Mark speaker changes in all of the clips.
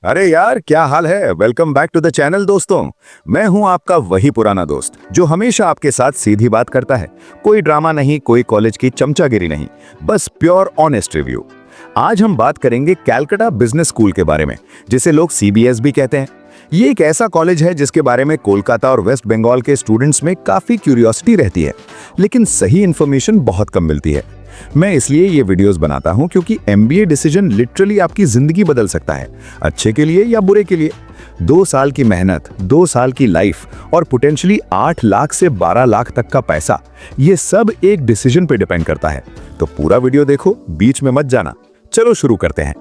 Speaker 1: अरे यार, क्या हाल है। Welcome back to the channel दोस्तों। मैं हूं आपका वही पुराना दोस्त जो हमेशा आपके साथ सीधी बात करता है। कोई ड्रामा नहीं, कोई कॉलेज की चमचागिरी नहीं, बस प्योर ऑनेस्ट रिव्यू। आज हम बात करेंगे कैलकाटा बिजनेस स्कूल के बारे में, जिसे लोग सीबीएस भी कहते हैं। ये एक ऐसा कॉलेज है जिसके बारे में कोलकाता और वेस्ट बंगाल के स्टूडेंट्स में काफी क्यूरियोसिटी रहती है, लेकिन सही इंफॉर्मेशन बहुत कम मिलती है। मैं इसलिए ये वीडियोस बनाता हूं क्योंकि एमबीए डिसीजन लिटरली आपकी जिंदगी बदल सकता है, अच्छे के लिए या बुरे के लिए। 2 साल की मेहनत, 2 साल की लाइफ और पोटेंशियली 8 लाख से 12 लाख तक का पैसा, ये सब एक डिसीजन पे डिपेंड करता है। तो पूरा वीडियो देखो, बीच में मत जाना। चलो शुरू करते हैं।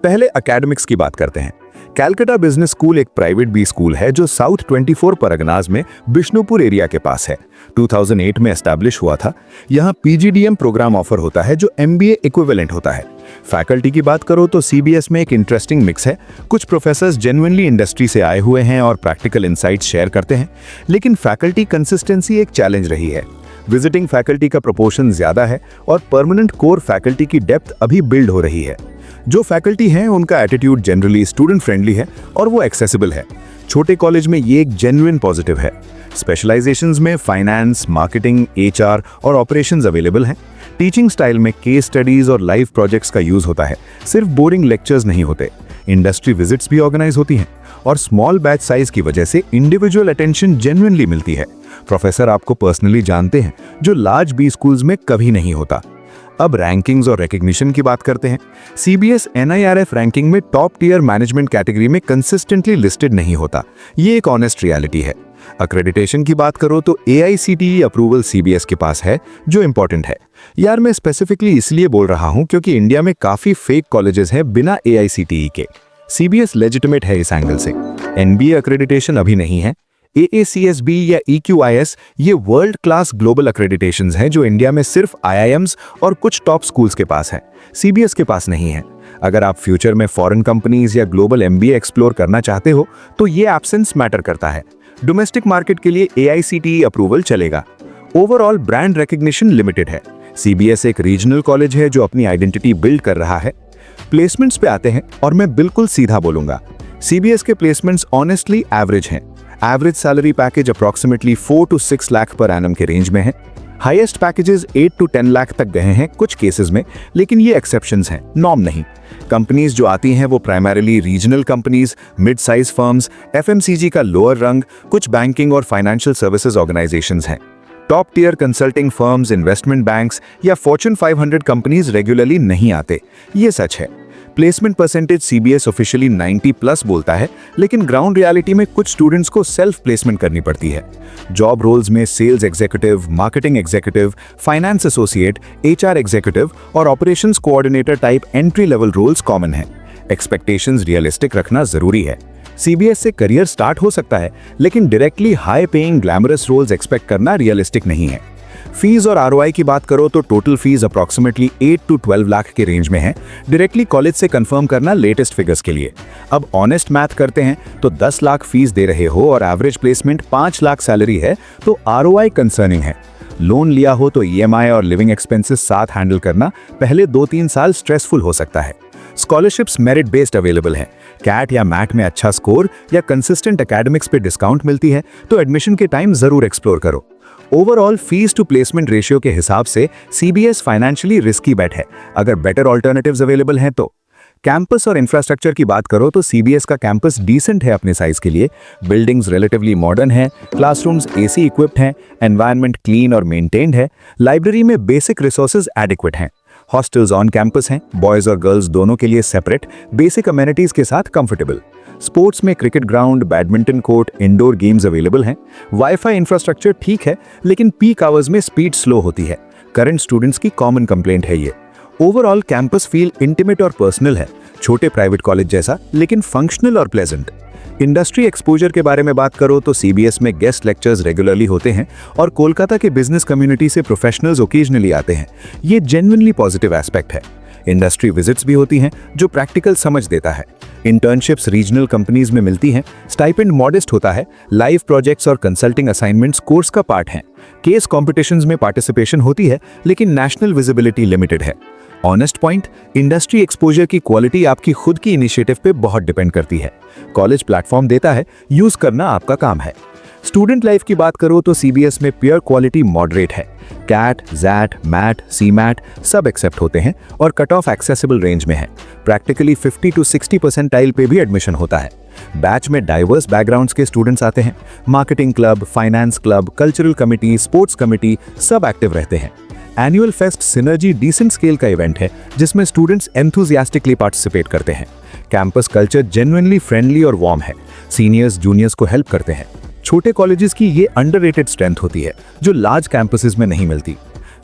Speaker 1: पहले एकेडमिक्स की बात करते हैं। कैलकाटा बिजनेस स्कूल एक प्राइवेट बी स्कूल है जो साउथ 24 परगनाज में बिष्णुपुर एरिया के पास है। 2008 में एस्टैब्लिश हुआ था। यहाँ पीजीडीएम प्रोग्राम ऑफर होता है जो एमबीए इक्विवेलेंट होता है। फैकल्टी की बात करो तो सीबीएस में एक इंटरेस्टिंग मिक्स है। कुछ प्रोफेसर्स जेन्युइनली इंडस्ट्री से आए हुए हैं और प्रैक्टिकल इनसाइट्स शेयर करते हैं, लेकिन फैकल्टी कंसिस्टेंसी एक चैलेंज रही है। विजिटिंग फैकल्टी का प्रोपोर्शन ज्यादा है और परमानेंट कोर फैकल्टी की डेप्थ अभी बिल्ड हो रही है। जो फैकल्टी हैं उनका एटीट्यूड जनरली स्टूडेंट फ्रेंडली है और वो एक्सेसिबल है। छोटे कॉलेज में ये एक जेन्युइन पॉजिटिव है। स्पेशलाइजेशंस में फाइनेंस, मार्केटिंग, एचआर और ऑपरेशंस अवेलेबल हैं। टीचिंग स्टाइल में केस स्टडीज और लाइव प्रोजेक्ट्स का यूज होता है, सिर्फ बोरिंग लेक्चर्स नहीं होते। इंडस्ट्री विजिट्स भी ऑर्गेनाइज होती हैं और स्मॉल बैच साइज की वजह से इंडिविजुअल अटेंशन जेन्युइनली मिलती है। प्रोफेसर आपको पर्सनली जानते हैं, जो लार्ज बी स्कूल्स में कभी नहीं होता। अब रैंकिंग्स और रिकग्निशन की बात करते हैं। सीबीएस एनआईआरएफ रैंकिंग में टॉप टियर मैनेजमेंट कैटेगरी में कंसिस्टेंटली लिस्टेड नहीं होता। ये एक ऑनेस्ट रियलिटी है। अक्रेडिटेशन की बात करो तो एआईसीटीई अप्रूवल सीबीएस के पास है, जो इंपॉर्टेंट है। यार, मैं स्पेसिफिकली इसलिए बोल रहा हूं क्योंकि इंडिया में काफी फेक कॉलेजेस हैं बिना एआईसीटीई के। सीबीएस लेजिटिमेट है इस एंगल से। एनबीए अक्रेडिटेशन अभी नहीं है। AACSB या EQIS ये वर्ल्ड क्लास ग्लोबल अक्रेडिटेशंस हैं जो इंडिया में सिर्फ IIMs और कुछ टॉप स्कूल्स के पास है, सीबीएस के पास नहीं है। अगर आप फ्यूचर में फॉरेन कंपनीज या ग्लोबल एमबीए एक्सप्लोर करना चाहते हो तो ये एब्सेंस मैटर करता है। डोमेस्टिक मार्केट के लिए AICTE अप्रूवल चलेगा। ओवरऑल ब्रांड रिकग्निशन लिमिटेड है। सीबीएस एक रीजनल कॉलेज है जो अपनी आइडेंटिटी बिल्ड कर रहा है। प्लेसमेंट्स पे आते हैं और मैं बिल्कुल सीधा बोलूंगा, सीबीएस के प्लेसमेंट्स ऑनेस्टली एवरेज हैं। Average salary package approximately 4 to 6 lakh per annum के रेंज में है। हाईएस्ट पैकेजेस 8 to 10 लाख तक गए हैं कुछ केसेस में, लेकिन ये एक्सेप्शंस हैं, नॉर्म नहीं। कंपनीज जो आती हैं वो primarily regional companies, mid size firms, FMCG का लोअर रंग, कुछ बैंकिंग और फाइनेंशियल सर्विसेज ऑर्गेनाइजेशंस हैं। Top tier consulting firms, investment banks या फॉर्च्यून 500 कंपनीज रेगुलरली नहीं आते, ये सच है। प्लेसमेंट परसेंटेज सीबीएस ऑफिशियली 90+ बोलता है, लेकिन ग्राउंड रियलिटी में कुछ स्टूडेंट्स को सेल्फ प्लेसमेंट करनी पड़ती है। जॉब रोल्स में sales executive, marketing executive, finance associate, HR executive और operations coordinator type entry level roles common है। एक्सपेक्टेशंस रियलिस्टिक रखना जरूरी है। सीबीएस से करियर स्टार्ट हो सकता है, लेकिन directly high paying glamorous roles expect करना रियलिस्टिक नहीं है। फीस और आरओआई की बात करो तो total fees approximately 8 to 12 lakh के रेंज में है। डायरेक्टली कॉलेज से कंफर्म करना लेटेस्ट फिगर्स के लिए। अब ऑनेस्ट मैथ करते हैं तो 10 लाख फीस दे रहे हो और एवरेज प्लेसमेंट 5 लाख सैलरी है तो आरओआई कंसर्निंग है। लोन लिया हो तो ईएमआई और लिविंग एक्सपेंसेस साथ हैंडल करना पहले 2-3 साल स्ट्रेसफुल हो सकता है। स्कॉलरशिप्स मेरिट बेस्ड अवेलेबल है। कैट या मैट में अच्छा स्कोर या कंसिस्टेंट एकेडमिक्स पे डिस्काउंट मिलती है तो एडमिशन के टाइम जरूर एक्सप्लोर करो। Overall fees to placement ratio के हिसाब से सीबीएस फाइनेंशियली रिस्की बेट है, अगर बेटर ऑल्टरनेटिव्स अवेलेबल हैं तो। कैंपस और इंफ्रास्ट्रक्चर की बात करो तो सीबीएस का कैंपस डिसेंट है अपने साइज के लिए। बिल्डिंग्स रिलेटिवली मॉडर्न है, क्लासरूम्स एसी इक्विप्ड हैं, एनवायरनमेंट क्लीन और मेंटेन्ड है, लाइब्रेरी में बेसिक रिसोर्सेज एडिक्वेट हैं। हॉस्टल्स ऑन कैंपस हैं, बॉयज और गर्ल्स दोनों के लिए सेपरेट, बेसिक अमेनिटीज के साथ कंफर्टेबल। स्पोर्ट्स में cricket ground, badminton court, indoor games available हैं। वाईफाई इंफ्रास्ट्रक्चर ठीक है, लेकिन पीक आवर्स में स्पीड स्लो होती है। करंट स्टूडेंट्स की कॉमन कंप्लेंट है ये। ओवरऑल कैंपस फील इंटीमेट और पर्सनल है, छोटे प्राइवेट कॉलेज जैसा, लेकिन फंक्शनल और प्लेजेंट। इंडस्ट्री एक्सपोजर के बारे में बात करो तो सीबीएस में गेस्ट लेक्चर्स रेगुलरली होते हैं और कोलकाता के बिजनेस कम्युनिटी से प्रोफेशनल्स ओकेजनली आते हैं। ये जेन्युइनली पॉजिटिव एस्पेक्ट है। इंडस्ट्री विजिट्स भी होती हैं जो प्रैक्टिकल समझ देता है। इंटर्नशिप्स रीजनल कंपनीज में मिलती हैं। स्टाइपेंड मॉडेस्ट होता है। लाइव प्रोजेक्ट्स और कंसल्टिंग असाइनमेंट्स कोर्स का पार्ट हैं। केस कॉम्पिटिशंस में पार्टिसिपेशन होती है, लेकिन नेशनल विजिबिलिटी लिमिटेड है। ऑनेस्ट पॉइंट, इंडस्ट्री एक्सपोजर की क्वालिटी आपकी खुद की इनिशिएटिव पे बहुत डिपेंड करती है। कॉलेज प्लेटफॉर्म देता है, यूज करना आपका काम है। स्टूडेंट लाइफ की बात करो तो सीबीएस में पेयर क्वालिटी मॉडरेट है। कैट, जैट, मैट, सीमैट सब एक्सेप्ट होते हैं और कट ऑफ एक्सेसिबल रेंज में है। प्रैक्टिकली 50 to 60 परसेंटाइल पे भी एडमिशन होता है। बैच में डाइवर्स बैकग्राउंड्स के स्टूडेंट्स आते हैं। Marketing club, finance club, cultural committee, sports committee सब एक्टिव रहते हैं। Annual fest Synergy decent scale का इवेंट है जिसमें स्टूडेंट्स एंथुजियास्टिकली पार्टिसिपेट करते हैं। कैंपस कल्चर जेन्युइनली फ्रेंडली और वार्म है। सीनियर्स जूनियर्स को हेल्प करते हैं। छोटे कॉलेजेस की ये अंडररेटेड स्ट्रेंथ होती है जो लार्ज कैंपसेस में नहीं मिलती।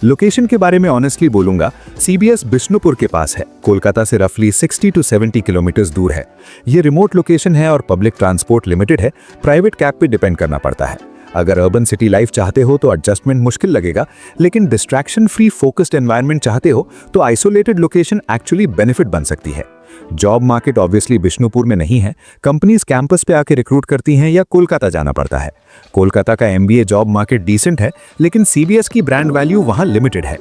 Speaker 1: लोकेशन के बारे में ऑनेस्टली बोलूंगा, सीबीएस बिष्णुपुर के पास है। कोलकाता से रफली 60 to 70 किलोमीटर दूर है। ये रिमोट लोकेशन है और पब्लिक ट्रांसपोर्ट लिमिटेड है। प्राइवेट कैब पे डिपेंड करना पड़ता है। अगर अर्बन सिटी लाइफ चाहते हो तो एडजस्टमेंट मुश्किल लगेगा, लेकिन डिस्ट्रैक्शन फ्री फोकस्ड एनवायरनमेंट चाहते हो तो आइसोलेटेड लोकेशन एक्चुअली बेनिफिट बन सकती है। जॉब मार्केट ऑब्वियसली बिष्णुपुर में नहीं है। कंपनीज कैंपस पे आके रिक्रूट करती हैं या कोलकाता जाना पड़ता है। कोलकाता का एमबीए जॉब मार्केट डिसेंट है, लेकिन सीबीएस की ब्रांड वैल्यू वहां लिमिटेड है।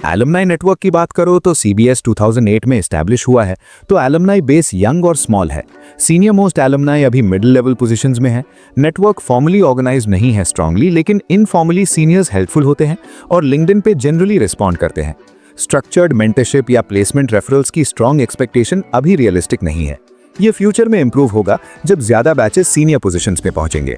Speaker 1: एलुमनाई नेटवर्क की बात करो तो सीबीएस 2008 में एस्टैब्लिश हुआ है, तो एलुमनाई बेस यंग और स्मॉल है। सीनियर मोस्ट एलुमनाई अभी मिडिल लेवल पोजीशंस में है। नेटवर्क फॉर्मली ऑर्गेनाइज नहीं है स्ट्रांगली, लेकिन इनफॉर्मली सीनियर्स हेल्पफुल होते हैं और लिंक्डइन पे जनरली रिस्पॉन्ड करते हैं। स्ट्रक्चर्ड मेंटरशिप या प्लेसमेंट रेफरल्स की स्ट्रांग एक्सपेक्टेशन अभी रियलिस्टिक नहीं है। ये फ्यूचर में इंप्रूव होगा जब ज्यादा बैचेस सीनियर पोजीशंस पे पहुंचेंगे।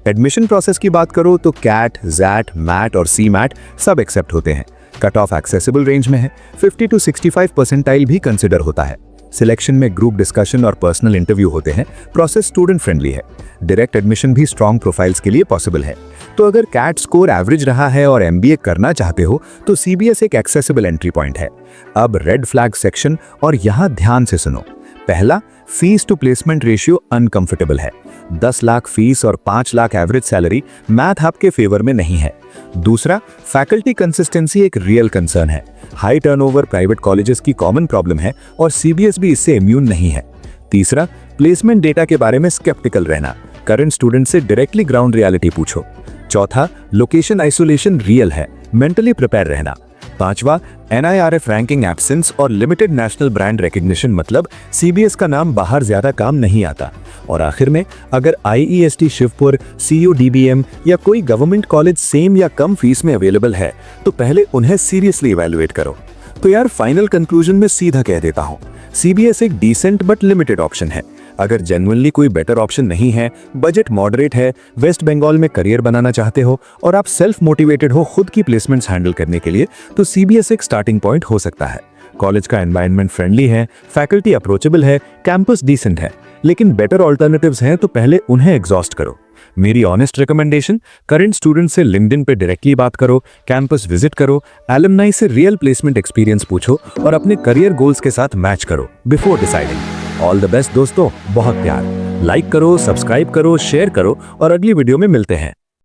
Speaker 1: एडमिशन प्रोसेस की बात करो तो कैट, जैट, मैट और सी मैट सब एक्सेप्ट होते हैं। कट ऑफ एक्सेसिबल रेंज में है। 50 to 65 परसेंटाइल भी कंसिडर होता है। सिलेक्शन में ग्रुप डिस्कशन और पर्सनल इंटरव्यू होते हैं। प्रोसेस स्टूडेंट फ्रेंडली है। डायरेक्ट एडमिशन भी स्ट्रॉन्ग प्रोफाइल्स के लिए पॉसिबल है। तो अगर कैट स्कोर एवरेज रहा है और एमबीए करना चाहते हो तो सीबीएस एक एक्सेसिबल एंट्री पॉइंट है। अब रेड फ्लैग सेक्शन, और यहाँ ध्यान से सुनो। पहला, fees to placement ratio uncomfortable है। 10 लाख फीस और 5 लाख एवरेज सैलरी मैथ आपके फेवर में नहीं है। दूसरा, फैकल्टी कंसिस्टेंसी एक रियल कंसर्न है। हाई टर्नओवर प्राइवेट कॉलेजेस की कॉमन प्रॉब्लम है और सीबीएस भी इससे इम्यून नहीं है। तीसरा, प्लेसमेंट डेटा के बारे में स्केप्टिकल रहना। करंट स्टूडेंट से डायरेक्टली ग्राउंड रियलिटी पूछो। चौथा, लोकेशन आइसोलेशन रियल है, मेंटली प्रिपेयर रहना। पांचवा, एनआईआरएफ रैंकिंग एब्सेंस और लिमिटेड नेशनल ब्रांड रिकग्निशन, मतलब सीबीएस का नाम बाहर ज्यादा काम नहीं आता। और आखिर में, अगर आईईएसटी शिवपुर, सीयूडीबीएम या कोई गवर्नमेंट कॉलेज सेम या कम फीस में अवेलेबल है तो पहले उन्हें सीरियसली इवैल्यूएट करो। तो यार फाइनल कंक्लूजन में सीधा कह देता हूं, सीबीएस एक डिसेंट बट लिमिटेड ऑप्शन है। अगर जेन्युइनली कोई बेटर ऑप्शन नहीं है, बजट मॉडरेट है, वेस्ट बंगाल में करियर बनाना चाहते हो और आप सेल्फ मोटिवेटेड हो खुद की प्लेसमेंट्स हैंडल करने के लिए, तो सीबीएस एक स्टार्टिंग पॉइंट हो सकता है। कॉलेज का एनवायरनमेंट फ्रेंडली है, फैकल्टी अप्रोचेबल है, कैंपस डिसेंट है, लेकिन बेटर ऑल्टरनेटिव्स हैं तो पहले उन्हें एग्जॉस्ट करो। मेरी ऑनेस्ट रिकमेंडेशन, करंट स्टूडेंट से लिंक्डइन पे डायरेक्टली बात करो, कैंपस विजिट करो, एलुमनाई से रियल प्लेसमेंट एक्सपीरियंस पूछो और अपने करियर गोल्स के साथ मैच करो before deciding. All the best दोस्तों, बहुत प्यार। लाइक करो, सब्सक्राइब करो, शेयर करो और अगली वीडियो में मिलते हैं।